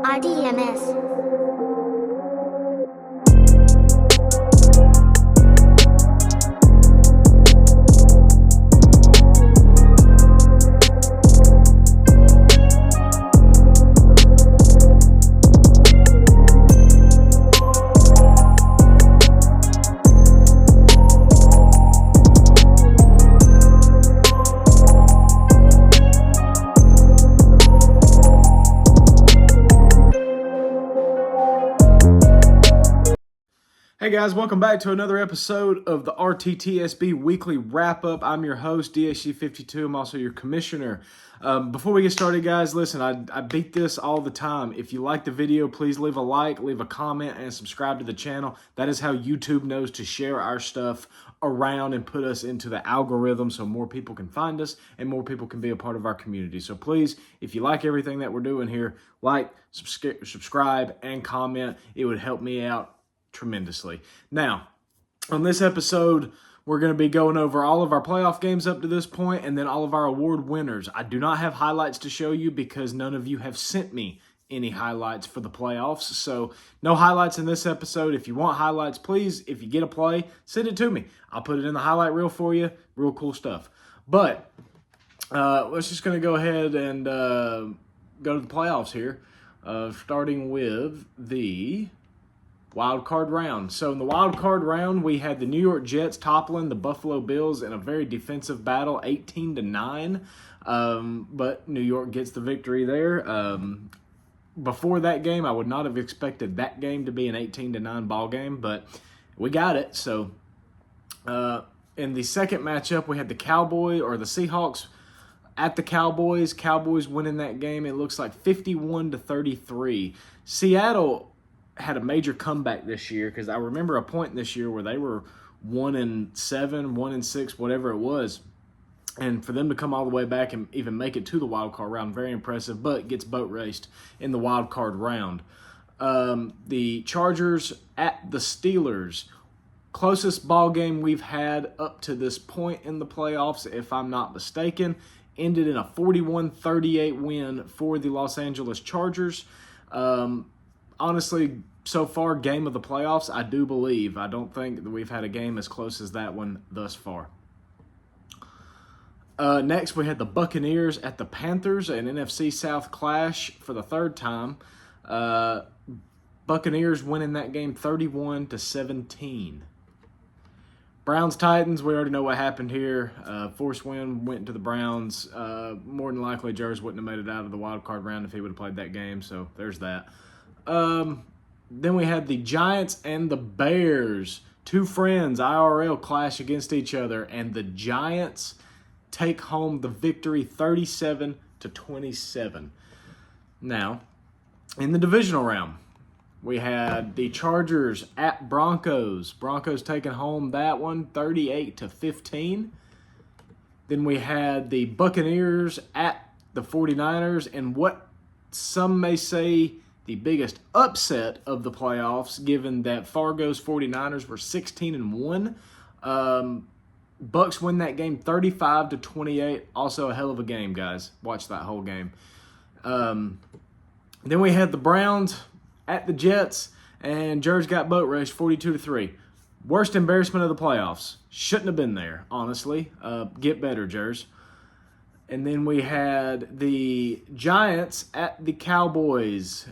RDMS. Hey guys, welcome back to another episode of the RTTSB Weekly Wrap-Up. I'm your host, DHC52. I'm also your commissioner. Before we get started, guys, listen, I beat this all the time. If you like the video, please leave a like, leave a comment, and subscribe to the channel. That is how YouTube knows to share our stuff around and put us into the algorithm so more people can find us and more people can be a part of our community. So please, if you like everything that we're doing here, like, subscribe, and comment. It would help me out tremendously. Now, on this episode, we're going to be going over all of our playoff games up to this point and then all of our award winners. I do not have highlights to show you because none of you have sent me any highlights for the playoffs. So no highlights in this episode. If you want highlights, please, if you get a play, send it to me. I'll put it in the highlight reel for you. Real cool stuff. But let's just going to go ahead and go to the playoffs here, starting with the wild card round. So in the wild card round, we had the New York Jets toppling the Buffalo Bills in a very defensive battle, 18-9. But New York gets the victory there. Before that game, I would not have expected that game to be an 18-9 ball game, but we got it. So in the second matchup, we had the Seahawks at the Cowboys. Cowboys winning that game. It looks like 51-33. Seattle had a major comeback this year because I remember a point this year where they were 1-7, 1-6, whatever it was. And for them to come all the way back and even make it to the wild card round, very impressive, but gets boat raced in the wild card round. The Chargers at the Steelers. Closest ball game we've had up to this point in the playoffs, if I'm not mistaken. Ended in a 41-38 win for the Los Angeles Chargers. Honestly, so far, game of the playoffs, I do believe. I don't think that we've had a game as close as that one thus far. Next, we had the Buccaneers at the Panthers, an NFC South clash for the third time. Buccaneers winning that game 31-17. Browns-Titans, we already know what happened here. Forced win went to the Browns. More than likely, Jers wouldn't have made it out of the wild card round if he would have played that game, so there's that. Then we had the Giants and the Bears. Two friends, IRL, clash against each other, and the Giants take home the victory 37-27. Now, in the divisional round, we had the Chargers at Broncos. Broncos taking home that one 38-15. Then we had the Buccaneers at the 49ers, and what some may say the biggest upset of the playoffs, given that Fargo's 49ers were 16-1. Bucks win that game 35-28. Also a hell of a game, guys. Watch that whole game. Then we had the Browns at the Jets, and Jers got boat raced 42-3. Worst embarrassment of the playoffs. Shouldn't have been there, honestly. Get better, Jers. And then we had the Giants at the Cowboys.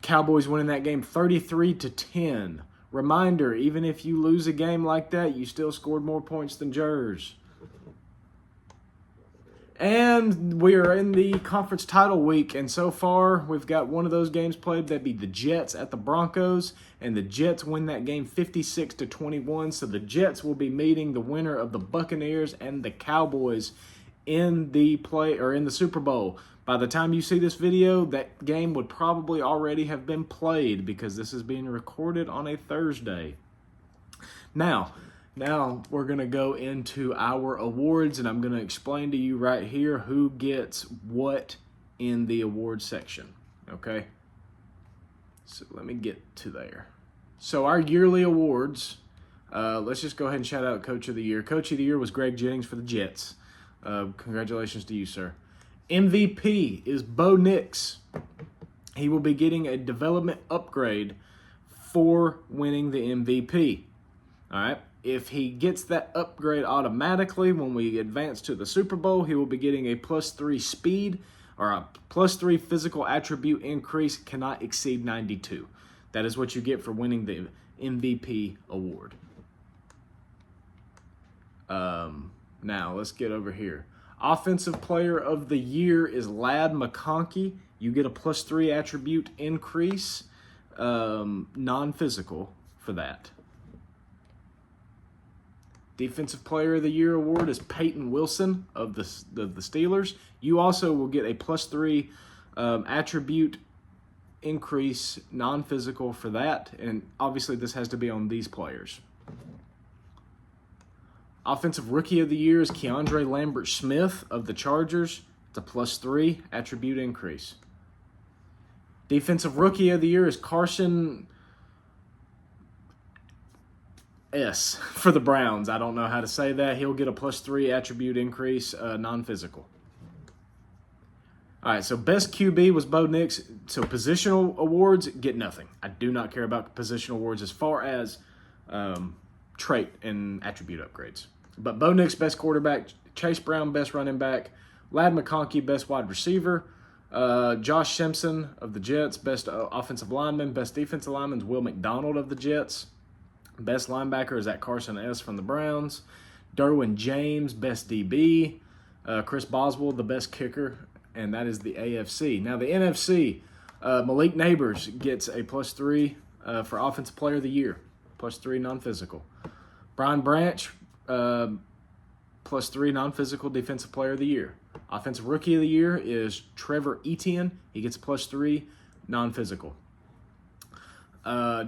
Cowboys winning that game 33-10. Reminder, even if you lose a game like that, you still scored more points than Jers. And we are in the conference title week, and so far we've got one of those games played. That'd be the Jets at the Broncos, and the Jets win that game 56-21. So the Jets will be meeting the winner of the Buccaneers and the Cowboys in the Super Bowl. By the time you see this video, that game would probably already have been played because this is being recorded on a Thursday. Now we're going to go into our awards, and I'm going to explain to you right here who gets what in the award section, okay? So let me get to there. So our yearly awards, let's just go ahead and shout out Coach of the Year. Coach of the Year was Greg Jennings for the Jets. Congratulations to you, sir. MVP is Bo Nix. He will be getting a development upgrade for winning the MVP. All right. If he gets that upgrade automatically when we advance to the Super Bowl, he will be getting a +3 speed or a +3 physical attribute increase, cannot exceed 92. That is what you get for winning the MVP award. Now, let's get over here. Offensive Player of the Year is Ladd McConkey. You get a +3 attribute increase, non-physical for that. Defensive Player of the Year award is Peyton Wilson of the Steelers. You also will get a +3 attribute increase, non-physical for that. And obviously this has to be on these players. Offensive Rookie of the Year is Keandre Lambert-Smith of the Chargers. It's a +3 attribute increase. Defensive Rookie of the Year is Carson S. for the Browns. I don't know how to say that. He'll get a +3 attribute increase, non-physical. All right, so best QB was Bo Nix. So positional awards get nothing. I do not care about positional awards as far as trait and attribute upgrades. But Bo Nix, best quarterback. Chase Brown, best running back. Ladd McConkey, best wide receiver. Josh Simpson of the Jets, best offensive lineman. Best defensive lineman is Will McDonald of the Jets. Best linebacker is that Carson S. from the Browns. Derwin James, best DB. Chris Boswell, the best kicker, and that is the AFC. Now the NFC, Malik Neighbors gets a +3 for Offensive Player of the Year. +3 non-physical. Brian Branch, +3 non-physical Defensive Player of the Year. Offensive Rookie of the Year is Trevor Etienne. He gets a +3 non-physical.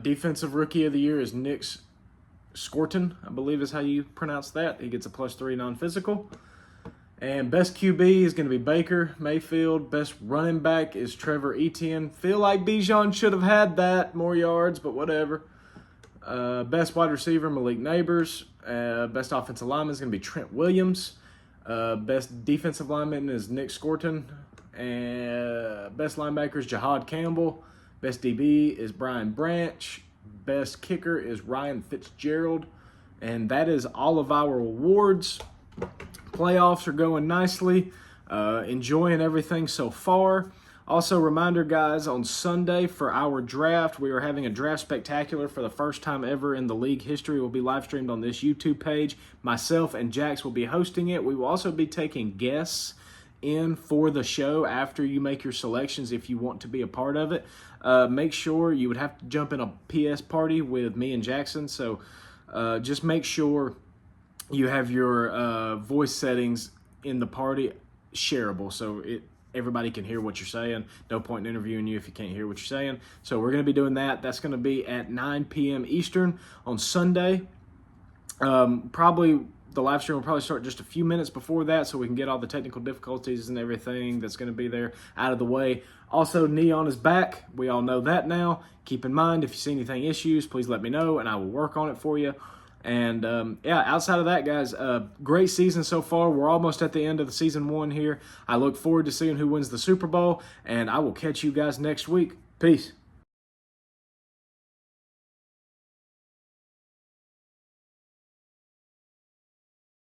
Defensive Rookie of the Year is Nick Scorton, I believe is how you pronounce that. He gets a +3 non-physical. And best QB is going to be Baker Mayfield. Best running back is Trevor Etienne. Feel like Bijan should have had that, more yards, but whatever. Best wide receiver, Malik Neighbors. Best offensive lineman is going to be Trent Williams. Best defensive lineman is Nick Scorton. And best linebacker is Jahad Campbell. Best DB is Brian Branch. Best kicker is Ryan Fitzgerald. And that is all of our awards. Playoffs are going nicely. Enjoying everything so far. Also, reminder, guys, on Sunday for our draft, we are having a draft spectacular for the first time ever in the league history. It will be live streamed on this YouTube page. Myself and Jax will be hosting it. We will also be taking guests in for the show after you make your selections if you want to be a part of it. Make sure you would have to jump in a PS party with me and Jackson. So just make sure you have your voice settings in the party shareable so everybody can hear what you're saying. No point in interviewing you if you can't hear what you're saying. So we're going to be doing that. That's going to be at 9 p.m. Eastern on Sunday. Probably the live stream will probably start just a few minutes before that so we can get all the technical difficulties and everything that's going to be there out of the way. Also, Neon is back. We all know that now. Keep in mind, if you see anything issues, please let me know and I will work on it for you. And, outside of that, guys, great season so far. We're almost at the end of the season 1 here. I look forward to seeing who wins the Super Bowl, and I will catch you guys next week. Peace.